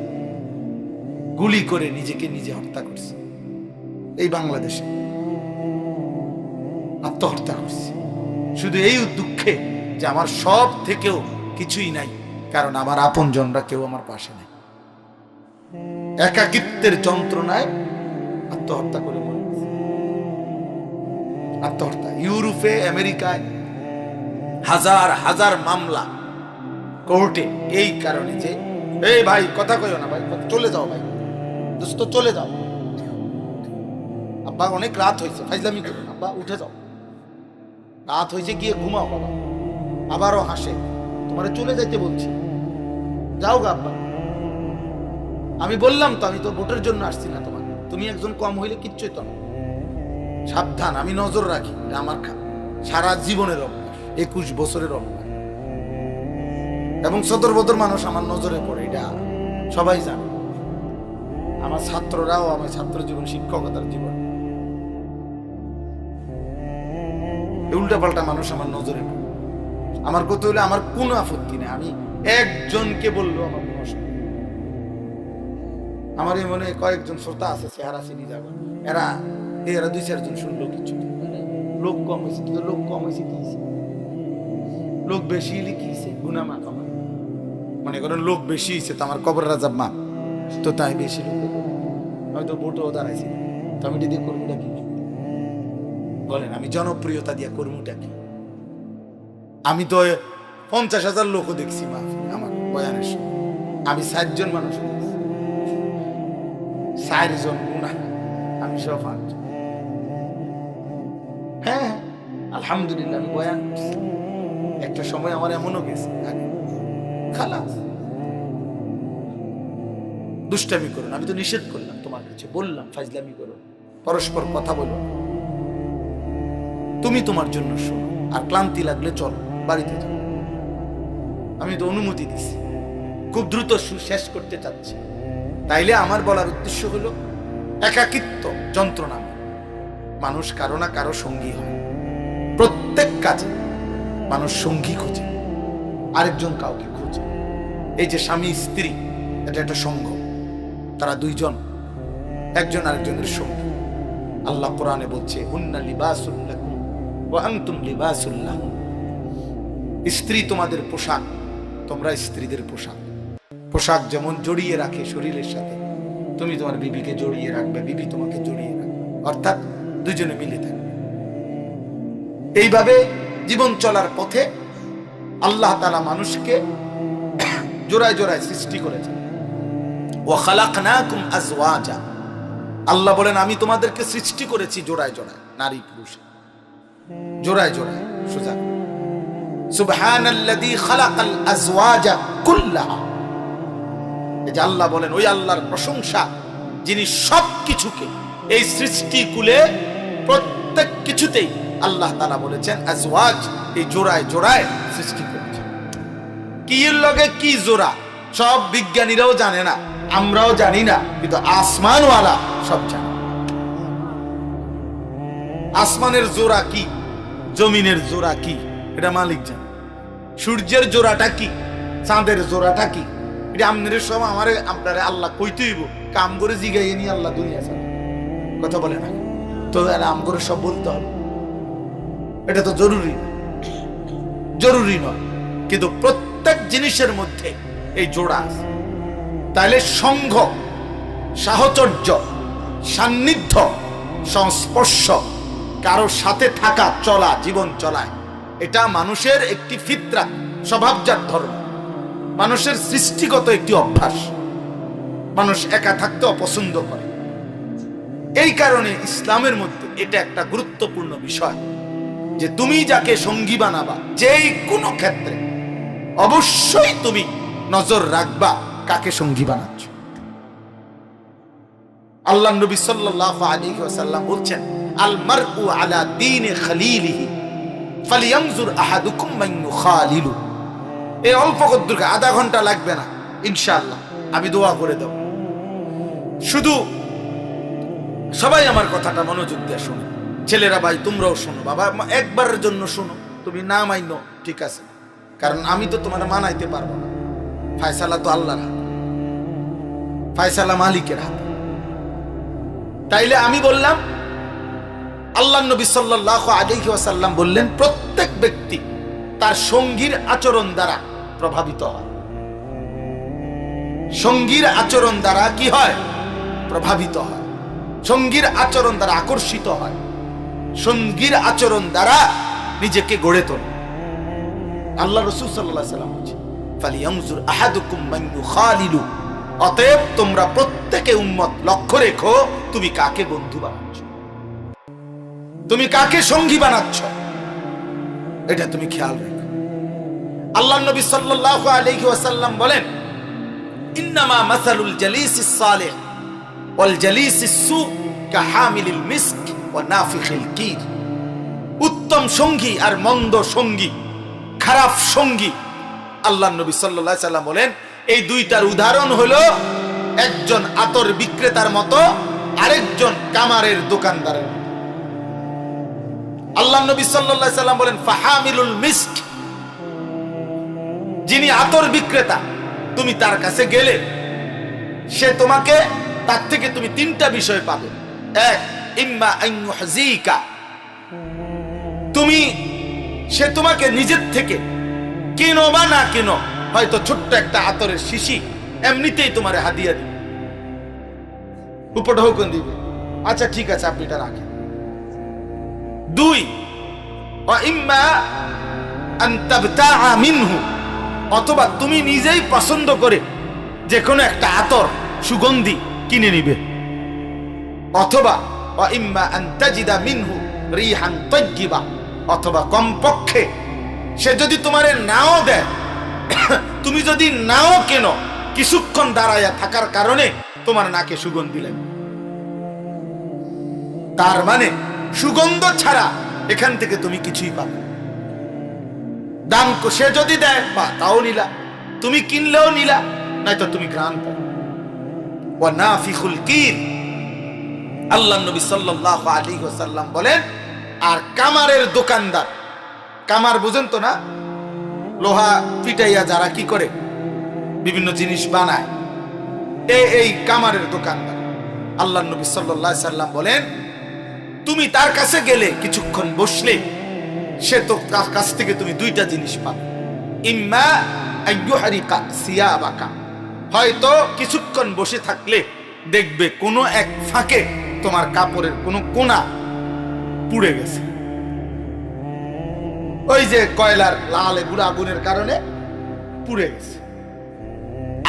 গুলি করে নিজেকে নিজে হত্যা করছে। এই বাংলাদেশে আত্মহত্যা করছে, শুধু এই দুঃখে যে আমার সব থেকেও কিছুই নাই, কারণ আমার আপনজনরা কেউ আমার পাশে নাই। একাকিত্বের যন্ত্রণায় আত্মহত্যা করে মরে গেছে। আত্মহত্যা। ইউরোপে, আমেরিকায় হাজার হাজার মামলা কোর্টে, এই কারণে যে এই ভাই কথা কইও না ভাই, চলে যাও ভাই, দোস্ত চলে যাও, আব্বা অনেক রাত হয়েছে, ফাইজলামি করুন, আব্বা উঠে যাও, রাত হয়েছে, গিয়ে ঘুমাও বাবা। আবারও হাসে, তোমারে চলে যাইতে বলছি, যাও গা আব্বা। আমি বললাম তো আমি তো ভোটের জন্য আসছি না তোমার, তুমি একজন কম হইলে কিচ্ছুই তো না। সাবধান, আমি নজর রাখি, এটা আমার সারা জীবনের অভ্যাস, 21 বছরের অভ্যাস, এবং সদর বদর মানুষ আমার নজরে পড়ে, এটা সবাই জানে। আমার ছাত্ররাও, আমার ছাত্র জীবন, শিক্ষকতার জীবন, উল্টা পাল্টা মানুষ আমার নজরে পড়ে। আমার কথা হলে আমার কোনো আপত্তি নেই, আমি একজনকে বললো আমার কোনো অসুবিধা। আমার এই মনে কয়েকজন শ্রোতা আছে, চেহারা চিনি যাবে, এরা 2-4 জন শুনলো কিছু, লোক কম হয়েছে, কিন্তু লোক কম হয়েছে কি হয়েছে? লোক বেশি হলে কি হয়েছে? গুনাহ মাফ। আমার মনে করেন লোক বেশি হয়েছে তো আমার কবর রাজাব মাপ, তো তাই বেশি লোক হয়তো ভোটও দাঁড়াইছি, তো আমি দিয়ে কর্মীটা কি বলেন? আমি জনপ্রিয়তা দিয়া কর্মীটা কি? আমি তো 50,000 লোকও দেখছি মা আমার বয়ানের সময়, আমি 7 জন মানুষ দেখছি, 4 জন গুনাহ, আমি সব 5 জন। হ্যাঁ আলহামদুলিল্লাহ আমি বয়ান করছি। একটা সময় আমার এমনও গেছে, খালাস দুষ্টামি করো না, আমি তো নিষেধ করলাম তোমার কাছে, বললাম ফাইজলামি করো, পরস্পর কথা বলো, তুমি তোমার জন্য শোনো, আর ক্লান্তি লাগলে চলো বাড়িতে যাও। আমি তো অনুমতি দিছি, খুব দ্রুত শেষ করতে চাচ্ছি। তাইলে আমার বলার উদ্দেশ্য হলো একাকিত্ব যন্ত্রণা। মানুষ কারো না কারো সঙ্গী হয়, প্রত্যেক কাজে মানুষ সঙ্গী খোঁজে, আরেকজন কাউকে খোঁজে। এই যে স্বামী স্ত্রী, এটা একটা সঙ্গ, তারা 2 জন একজন আরেকজনের সঙ্গী। আল্লাহ কোরআনে বলছে হুন্না লিবাসুল লাকুম ওয়া আনতুম লিবাসুল লাহুম, স্ত্রী তোমাদের পোশাক, তোমরা স্ত্রীদের পোশাক। পোশাক যেমন জড়িয়ে রাখে শরীরের সাথে, তুমি তোমার বিবিকে জড়িয়ে রাখবে, বিবি তোমাকে জড়িয়ে রাখবে, অর্থাৎ দুজনে মিলে থাকবে। এইভাবে জীবন চলার পথে আল্লাহ তাআলা মানুষকে জোড়ায় জোড়ায় সৃষ্টি করেছেন। ওয়া খালাকনাকুম আজওয়াজা, আল্লাহ বলেন আমি তোমাদেরকে সৃষ্টি করেছি জোড়ায় জোড়ায়, নারী পুরুষ জোড়ায় জোড়ায় সোজা। সুবহানাল্লাযী খালাকাল আজওয়াজা কুল্লাহা, এই যে আল্লাহ বলেন, ওই আল্লাহর প্রশংসা যিনি সবকিছুকে এই সৃষ্টিকুলে প্রত্যেক কিছুতেই আল্লাহ তাআলা বলেছেন আজওয়াজ, এই জোড়ায় জোড়ায় সৃষ্টি করেছেন। কি লগে কি জোড়া সব বিজ্ঞানীরাও জানে না, আমরাও জানি না, কিন্তু আসমানওয়ালা সব জানে। আসমানের জোড়া কি, জমিনের জোড়া কি, এটা মালিক জানে। সূর্যের জোড়াটা কি, চাঁদের জোড়াটা কি, এটা আমাদের সব আপনারা আল্লাহ কইতে হইব, কাম করে জিগাইয়ে নিয়ে আল্লাহ দুনিয়া চালায়, কথা বলে না তো আম করে সব বলতে হবে, এটা তো জরুরি নয়, কিন্তু প্রত্যেক জিনিসের মধ্যে এই জোড়া আছে। তাইলে সংঘ, সাহচর্য, সান্নিধ্য, সংস্পর্শ, কারো সাথে থাকা, চলা, জীবন চলায়, এটা মানুষের একটি ফিতরা, স্বভাবজাত ধর্ম, মানুষের সৃষ্টিগত একটি অভ্যাস। মানুষ একা থাকতে অপছন্দ করে। এই কারণে ইসলামের মধ্যে এটা একটা গুরুত্বপূর্ণ বিষয় যে তুমি যাকে সঙ্গী বানাবা, যেই কোনো ক্ষেত্রে অবশ্যই তুমি নজর রাখবা কাকে সঙ্গী বানাচ্ছ। আল্লাহ নবী সাল্লাল্লাহু আলাইহি ওয়াসাল্লাম বলছেন, আল মারউ আলা দীনি খলিলিহি ফালিয়ানজুর আহাদুকুম মান ইউখালিলু। এই অল্প কদ্দুরকে আধা ঘন্টা লাগবে না ইনশাআল্লাহ, আমি দোয়া করে দেব। শুধু সবাই আমার কথাটা মনোযোগ দিয়ে শোনো, ছেলেরা ভাই তোমরাও শোনো, বাবা একবারের জন্য শোনো, তুমি না মাইনো ঠিক আছে, কারণ আমি তো তোমার মানাইতে পারবো না, ফায়সালা তো আল্লাহর হাতে, ফায়সালা মালিকের হাতে। তাইলে আমি বললাম, আল্লাহ নবী সাল্লাল্লাহু আলাইহি ওয়াসাল্লাম বললেন, প্রত্যেক ব্যক্তি তার সঙ্গীর আচরণ দ্বারা প্রভাবিত হয়। সঙ্গীর আচরণ দ্বারা কি হয়? প্রভাবিত হয়। সঙ্গীর আচরণ দ্বারা আকর্ষিত হয়। সঙ্গীর আচরণ দ্বারা নিজেকে গড়ে তোলে। আল্লাহ রাসূল সাল্লাল্লাহু আলাইহি ওয়াসাল্লাম বলেছেন, ফালিয়ানজুর আহাদুকুম মান ইউখালিলু, অতএব তোমরা প্রত্যেকে উম্মত লক্ষ্য রেখো তুমি কাকে বন্ধু বানাচ্ছ, তুমি কাকে সঙ্গী বানাচ্ছ, এটা তুমি খেয়াল রেখো। আল্লাহ নবী সাল্লাল্লাহু আলাইহি ওয়াসাল্লাম বলেন, ইন্নামা মাসালুল জালিসিস সালিহ ওয়াল জালিসিস সু কাহামিলিল মিস্ক ওয়া নাফিখিল কির। উত্তম সঙ্গী আর মন্দ সঙ্গী, খারাপ সঙ্গী, আল্লাহ নবী সাল্লাল্লাহু আলাইহি ওয়াসাল্লাম বলেন এই দুইটার উদাহরণ হলো একজন আতর বিক্রেতার মতো, আরেকজন কামারের দোকানদারের মতো। আল্লাহ নবী সাল্লাল্লাহু আলাইহি ওয়াসাল্লাম বলেন, ফাহামিলুল মিস্ক, যিনি আতর বিক্রেতা, তুমি তার কাছে গেলে সে তোমাকে, তার থেকে তুমি তিনটা বিষয় পাবে। এক, ইম্মা আন ইউহযিকা, তুমি, সে তোমাকে নিজের থেকে কেনো বা না কেনো, হয়তো ছোট্ট একটা আতরের শিশি এমনিতেই তোমার হাদিয়া দিবে, উপঢৌকন দিবে, আচ্ছা ঠিক আছে আপনি এটা রাখেন। দুই, ওয়া ইম্মা আন তাবতাআ মিনহু, অথবা তুমি নিজেই পছন্দ করে যে কোনো একটা আতর সুগন্ধি কিনে নিবে। অথবা ওয়া ইম্মা আন তাজিদা মিনহু রিহান তাইয়্যিবা, অথবা কমপক্ষে সে যদি তোমারে নাও দেয়, তুমি যদি নাও কেন, কিছুক্ষণ দাঁড়ায়া থাকার কারণে তোমার নাকে সুগন্ধি লাগে। তার মানে সুগন্ধ ছাড়া এখান থেকে তুমি কিছুই পাবে না। দাম সে যদি দেয় বা তাও নিলা, তুমি কিনলেও নিলা, নয়তো তুমি ঘ্রাণ পাবে। ওয়া নাফিখুল কির, আল্লাহ নবী সাল্লাল্লাহু আলাইহি ওয়াসাল্লাম বলেন, আর কামারের দোকানদার, কামার বুঝেন তো না, লোহা পিটাইয়া যারা কি করে বিভিন্ন জিনিস বানায়, এই কামারের দোকানদার, আল্লাহ নবী সাল্লাল্লাহু আলাইহি ওয়াসাল্লাম বলেন, তুমি তার কাছে গেলে কিছুক্ষণ বসলে সে তো কাছ থেকে তুমি দুইটা জিনিস পাবে, ইম্মা আইয়ুহরিকা সিয়াবাকা, হয়তো কিছুক্ষণ বসে থাকলে দেখবে কোনো এক ফাঁকে তোমার কাপড়ের কোনো কোনা পুড়ে গেছে। ওই যে কয়লার লাল গুড়া আগুনের কারণে পুড়ে গেছে।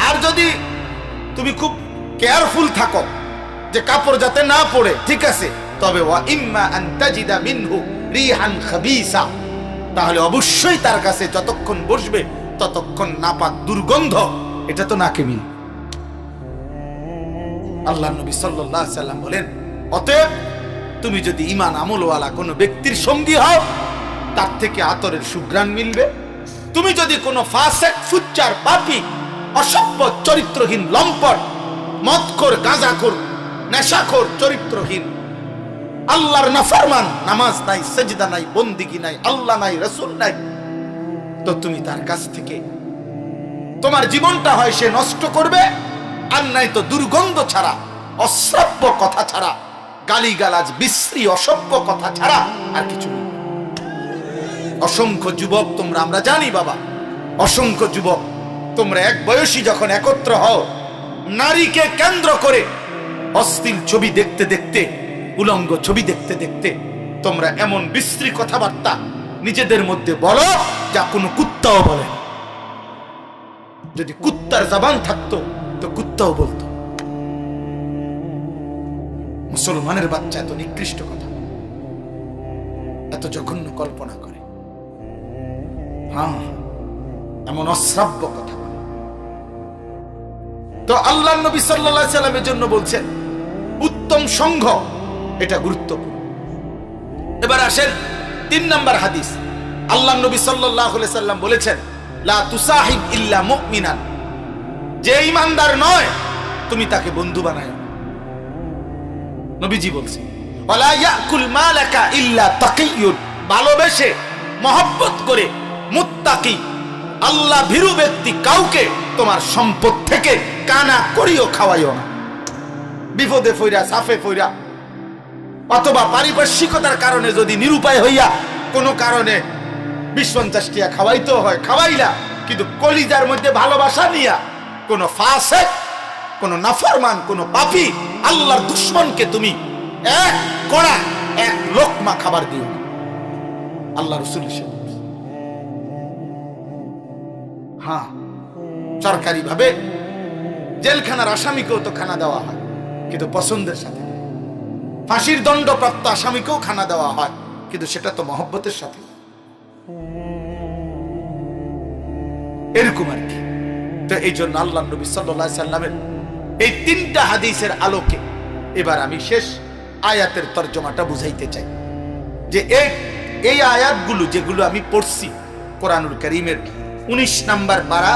আর যদি তুমি খুব কেয়ারফুল থাকো যে কাপড় যাতে না পড়ে, ঠিক আছে, তবে ওয়া ইম্মা আন তাজিদা মিনহু রিহান খাবিসা, তাহলে অবশ্যই তার কাছে যতক্ষণ বসবে ততক্ষণ নাপাক দুর্গন্ধ এটা তো নাকে মিল। আল্লাহর নবী সাল্লাল্লাহু আলাইহি সাল্লাম বলেন, অতএব তুমি যদি ঈমান আমলওয়ালা কোনো ব্যক্তির সঙ্গী হও তার থেকে আতরের সুঘ্রাণ মিলবে। তুমি যদি কোনো ফাসিক, ফুচ্চার, পাপী, অসভ্য, চরিত্রহীন, লম্পট, মদখোর, গাঁজাখোর, নেশাখোর, চরিত্রহীন, আল্লাহর নাফরমান, নামাজ নাই, সেজদা নাই, বন্দিগি নাই, আল্লাহ নাই, রাসূল নাই, তো তুমি তার কাছ থেকে তোমার জীবনটা হয় সে নষ্ট করবে, আর নাই তো দুর্গন্ধ ছাড়া, অশ্রাব্য কথা ছাড়া, গালিগালাজ, বিশ্রী, অসভ্য কথা ছাড়া আর কিছু নেই। অসংখ্য যুবক তোমরা, আমরা জানি বাবা, অসংখ্য যুবক তোমরা এক বয়সী যখন একত্র হও, নারীকে কেন্দ্র করে অশ্লীল ছবি দেখতে দেখতে, উলঙ্গ ছবি দেখতে দেখতে তোমরা এমন বিশ্রী কথাবার্তা নিজেদের মধ্যে বলো যা কোনো কুত্তাও বলে। যদি কুত্তার জবান থাকতো তো কুত্তাও বলতো। মুসলমানের বাচ্চা এত নিকৃষ্ট কথা, এত জঘন্য কল্পনা করে, হ্যাঁ, এমন অশ্রাব্য কথা। তো আল্লাহর নবী সাল্লাল্লাহু আলাইহি সাল্লামের জন্য বলছেন উত্তম সংঘ এটা গুরুত্বপূর্ণ। এবার আসেন 3 নম্বর হাদিস। আল্লাহর নবী সাল্লাল্লাহু আলাইহি সাল্লাম বলেছেন, লা তুসাহিব ইল্লা মুমিনান, যে ঈমানদার নয় তুমি তাকে বন্ধু বানায়ো। নবীজি বলছেন, ওয়ালা ইয়াকুল মালাকা ইল্লা তাকিয়ুন, ভালোবেসে মহব্বত করে মুত্তাকি, আল্লাহ ভীরু ব্যক্তি কাউকে তোমার সম্পদ থেকে কানা করিও খাওয়াইও না। বিপদে ফইরা, সাফে ফইরা, অথবা পারিপার্শ্বিকতার কারণে যদি নিরুপায় হইয়া কোনো কারণে 20-50 টাকা খাওয়াইতেও হয়, খাওয়াইলা, কিন্তু কলিজার মধ্যে ভালোবাসা নিয়া কোনো ফাসিক, কোনো নাফরমান, কোনো পাপী, আল্লাহর দুশমনকে তুমি এক কড়া, এক লোকমা খাবার দিও না। আল্লাহ রাসূল হ্যাঁ, সরকারি ভাবে জেলখানার আসামিকেও তো খানা দেওয়া হয়, কিন্তু পছন্দের সাথে। ফাঁসির দণ্ডপ্রাপ্ত আসামিকেও খানা দেওয়া হয়, কিন্তু সেটা তো মহব্বতের সাথে। এরকম আর কি। তো এই জন্য আল্লাহ নবী সাল্লাল্লাহু আলাইহি সাল্লামের এই 3টা হাদিসের আলোকে এবার আমি শেষ আয়াতের তরজমাটা বুঝাইতে চাই যে এই আয়াতগুলো যেগুলো আমি পড়ছি কোরআনুল কারীমের 19 নম্বর পারা,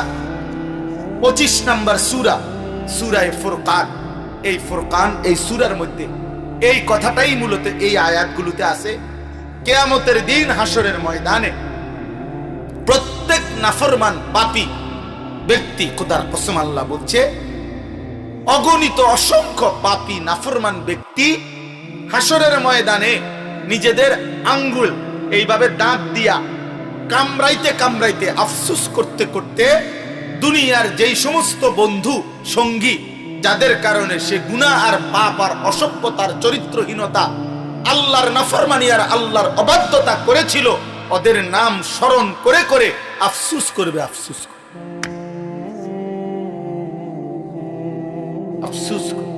25 নম্বর সূরা, সূরা ফুরকান। এই ফুরকান, এই সূরার মধ্যে এই কথাটাই মূলত এই আয়াতগুলোতে আছে। কিয়ামতের দিন হাসরের ময়দানে প্রত্যেক নাফরমান পাপী ব্যক্তি, খোদার কসম আল্লাহ বলছে, অগণিত অসংখ্য পাপী নাফরমান ব্যক্তি হাসরের ময়দানে নিজেদের আঙ্গুল এইভাবে দাঁত দিয়া কামড়াইতে কামড়াইতে, আফসোস করতে করতে, দুনিয়ার যেই সমস্ত বন্ধু সঙ্গী যাদের কারণে সে গুনাহ আর পাপ আর অসভ্যতার, চরিত্রহীনতা, আল্লাহর নাফরমানি আর আল্লাহর অবাধ্যতা করেছিল, ওদের নাম স্মরণ করে করে আফসোস করবে, আফসোস করবে, আফসোস করবে,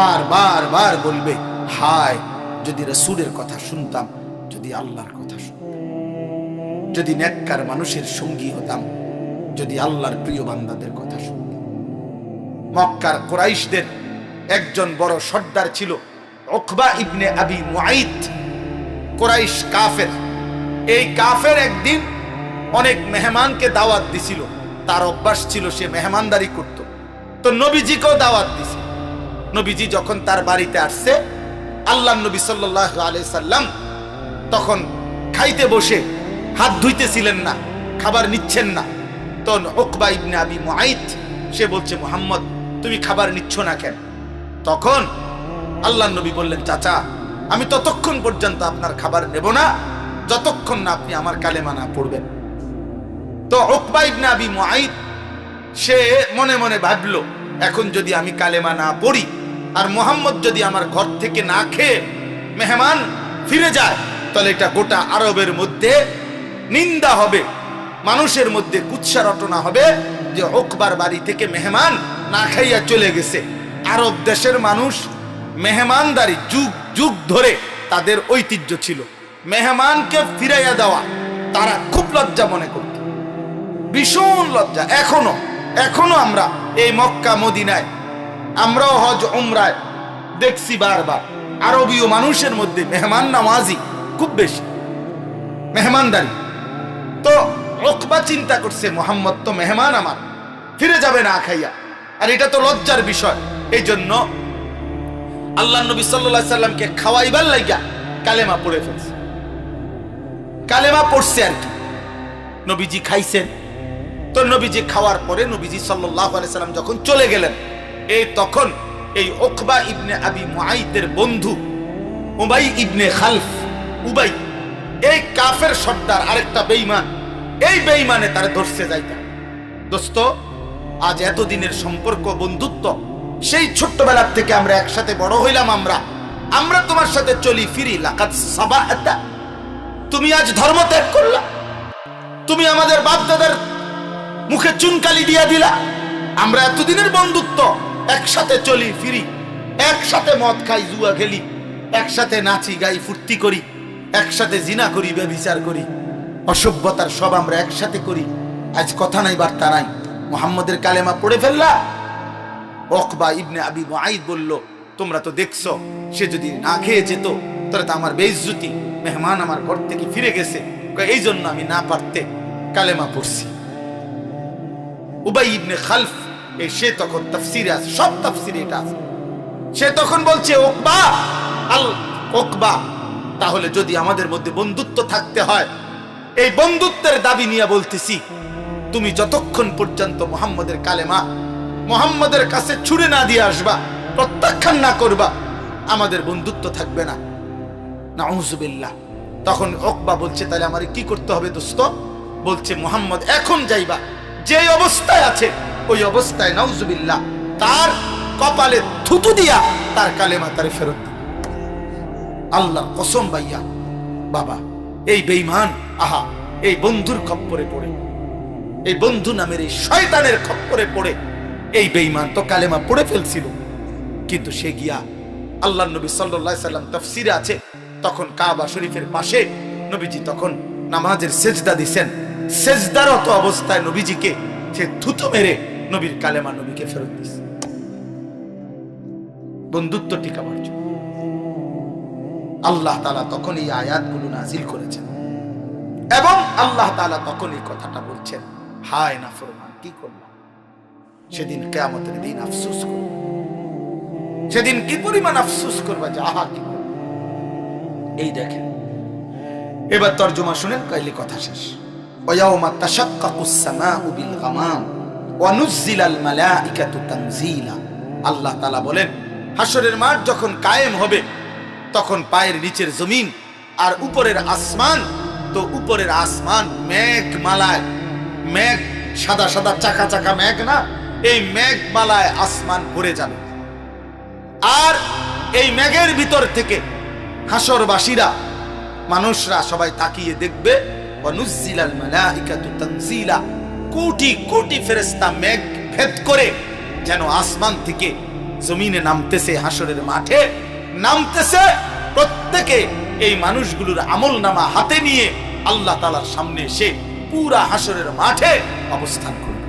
আর বারবার বলবে, হায় যদি রাসূলের কথা শুনতাম, যদি আল্লাহর কথা শুনতাম, যদি নেককার মানুষের সঙ্গী হতাম, যদি আল্লাহর প্রিয় বান্দাদের কথা শুনতাম। মক্কার কুরাইশদের একজন বড় সর্দার ছিল উকবা ইবনে আবি মুআইত, কুরাইশ কাফের। এই কাফের একদিন অনেক মেহমানকে দাওয়াত দিছিল, তার অভ্যাস ছিল সে মেহমানদারি করত। তো নবীজিকেও দাওয়াত দিছে। নবীজি যখন তার বাড়িতে আসছে, আল্লাহর নবী সাল্লাল্লাহু আলাইহি সাল্লাম তখন খাইতে বসে হাত ধুইতেছিলেন না, খাবার নিচ্ছেন না। তো উকবা ইবনে আবি মুআইত সে বলছে, মুহাম্মদ তুমি খাবার নিচ্ছ না কেন? তখন আল্লাহর নবী বললেন, চাচা আমি ততক্ষণ পর্যন্ত আপনার খাবার নেব না যতক্ষণ না আপনি আমার কালেমা না পড়বেন। তো উকবা ইবনে আবি মুআইত সে মনে মনে ভাবলো, এখন যদি আমি কালেমা না পড়ি আর মুহাম্মদ যদি আমার ঘর থেকে না খেয়ে মেহমান ফিরে যায়, তাহলে এটা গোটা আরবের মধ্যে নিন্দা হবে, মানুষের মধ্যে কুৎসা রটনা হবে যে উকবার বাড়ি থেকে মেহমান না খাইয়া চলে গেছে। আরব দেশের মানুষ মেহমানদারি যুগ যুগ ধরে তাদের ঐতিহ্য ছিল, মেহমানকে ফিরাইয়া দেওয়া তারা খুব লজ্জা মনে করত, ভীষণ লজ্জা। এখনো আমরা এই মক্কা মদিনায়, আমরাও হজ উমরায় দেখছি বারবার আরবীয় মানুষের মধ্যে মেহমান নামাজি খুব বেশি, মেহমানদারি। তো উকবা চিন্তা করছে, মুহাম্মদ তো মেহমান, আমার ফিরে যাবে না খাইয়া, আর এটা তো লজ্জার বিষয়। এই জন্য আল্লাহ নবী সাল্লাল্লাহু আলাইহি সাল্লামকে খাওয়াইবার লাগা কালেমা পড়ে ফেলছে, কালেমা পড়ছে আর কি। নবীজি খাইছেন, তো নবীজি খাওয়ার পরে নবীজি সাল্লাল্লাহু আলাইহি সাল্লাম যখন চলে গেলেন, তখন এই উকবা ইবনে আবি মুআইতের বন্ধু উবাই ইবনে খালফ, উবাই এই কাফের সর্দার, আরেকটা বেঈমান, এই বেঈমানে তারে ধরছে যাইতা। দোস্ত, আজ এতদিনের সম্পর্ক, বন্ধুত্ব, সেই ছোট্টবেলার থেকে আমরা একসাথে বড় হইলাম, আমরা তোমার সাথে চলি ফিরি, লাকাদ সাবাআতা, তুমি আজ ধর্ম ত্যাগ করলা, তুমি আমাদের বাপ দাদার মুখে চুনকালি দিয়া দিলা। আমরা এতদিনের বন্ধুত্ব, একসাথে চলি ফিরি, একসাথে মদ খাই, জুয়া খেলি, একসাথে নাচি গাই, ফুর্তি করি, একসাথে জিনা করি, ব্যভিচার করি, অসভ্যতার সব আমরা একসাথে করি। আজ কথা নাই, বার্তা নাই, মুহাম্মদের কালেমা পড়ে ফেললা। উকবা ইবনে আবি মুআইত বলল, তোমরা তো দেখছো, সে যদি না খেয়ে যেত তাহলে তো আমার বেইজ্জতি, মেহমান আমার ঘর থেকে ফিরে গেছে, এই জন্য আমি না পারতে কালেমা পড়ছি। উবাই ইবনে খালফ, সে তখন তাফসিরে আছে, সব তাফসিরে এটা আছে, সে তখন বলছে, উকবা, তাহলে যদি আমাদের মধ্যে বন্ধুত্ব থাকতে হয়, এই বন্ধুত্বের দাবি নিয়ে বলতেছি, তুমি যতক্ষণ পর্যন্ত মুহাম্মদের কালেমা মুহাম্মদের কাছে ছুড়ে না দিয়ে আসবা, প্রত্যাখ্যান না করবা, আমাদের বন্ধুত্ব থাকবে না। নাউযুবিল্লাহ। তখন উকবা বলছে, তাহলে আমার কি করতে হবে দোস্ত? বলছে, মুহাম্মদ এখন যাইবা, যে অবস্থায় আছে ওই অবস্থায় নাউযুবিল্লাহ তার কপালে থুতু দিয়া তার কালেমা তারে ফেরত দিবে। আল্লাহর কসম ভাইয়া, বাবা, এই বেঈমান, আহা, এই বন্ধুর খপ্পরে পড়ে, এই বন্ধু নামের এই শয়তানের খপ্পরে পড়ে এই বেঈমান তো কালেমা পড়ে ফেলছিল, কিন্তু সে গিয়া আল্লাহর নবী সাল্লাল্লাহু আলাইহি সাল্লাম তাফসিরে আছে, তখন কাবা শরীফের পাশে নবীজি তখন নামাজের সেজদা দিছেন, সেজদারত অবস্থায় নবীজিকে সে থুতু মেরে নবীর কালেমা নবীকে ফেরত দিছে, বন্ধুত্ব টিকাবার জন্য। আল্লাহ তাআলা তখন এই আয়াতগুলো নাজিল করেছেন, এবং আল্লাহ তাআলা তখন এই কথাটা বলছেন, হায় নাফরমান, কি করলাম? সেদিন কিয়ামতের দিন আফসোস করবে, সেদিন কি পরিমাণ আফসোস করবে যে আহা কি। এই দেখেন, এবার তরজমা শুনেন, কাইলে কথা শেষ। ওয়ায়াউমা তাশাক্কাকুস সামাউ বিল গামাম ওয়া নুজ্জিলাল মালাইকাতু তানজিলা। আল্লাহ তাআলা বলেন, হাসরের মাঠ যখন কায়েম হবে, তখন পায়ের নিচের জমিন আর উপরের আসমান, তো উপরের আসমান মেঘমালায়, মেঘ সাদা সাদা চাকা চাকা মেঘ না, এই মেঘমালায় আসমান ভরে যাবে, আর এই মেঘের ভিতর থেকে হাসরবাসীরা, মানুষরা সবাই তাকিয়ে দেখবে, ওয়ানুজ্জিলাল মালাইকাতু তানজিলা, কোটি কোটি ফেরেশতা মেঘ ভেদ করে যেন আসমান থেকে জমিনে নামতেছে, হাসরের মাঠে নামতেছে। প্রত্যেকে এই মানুষগুলোর আমলনামা হাতে নিয়ে আল্লাহ তাআলার সামনে এসে পুরা হাসরের মাঠে অবস্থান করবে।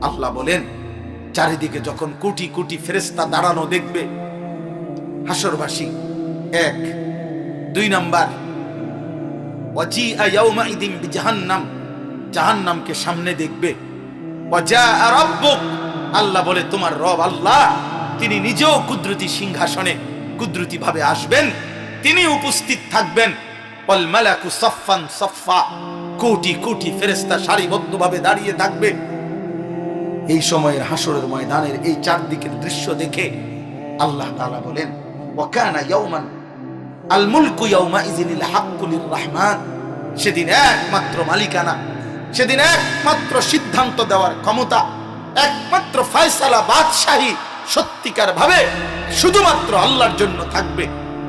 আল্লাহ বলেন, চারিদিকে যখন কোটি কোটি ফেরেশতা দাঁড়ানো দেখবে হাসরবাসী, এক। দুই নাম্বার, ওয়াজিআ ইয়াউমাইদিন বিজাহান্নাম, জাহান্নামকে সামনে দেখবে। ওয়াজাআ রাব্বুক, আল্লাহ বলে, তোমার রব আল্লাহ তিনি নিজেও কুদরতি সিংহাসনে কুদরতি ভাবে আসবেন, তিনি উপস্থিত থাকবেন। ওয়াল মালাকু সাফফান সাফফা, কোটি কোটি ফেরেশতা সারিবদ্ধভাবে দাঁড়িয়ে থাকবে। এই সময়ের হাসরের ময়দানের এই চারদিকের দৃশ্য দেখে আল্লাহ তাআলা বলেন, ওয়া কানা ইয়াওমান আল মুলকু ইয়াওমাইযিনিল হাক্কু লির রহমান, সেদিন একমাত্র মালিকানা সেদিন একমাত্র সিদ্ধান্ত দেওয়ার ক্ষমতা, একমাত্র ফয়সালা, বাদশাহী সত্যিকার ভাবে শুধুমাত্র আল্লাহর জন্য থাকবে।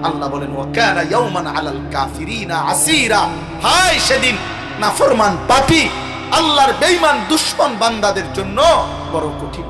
আল্লাহ বলেন ওয়া কানা ইয়াওমান আলাল কাফিরিনা আসীরা। হায় সেদিন নাফরমান পাপী আল্লাহর বেঈমান দুশমন বান্দাদের জন্য বড় কঠিন।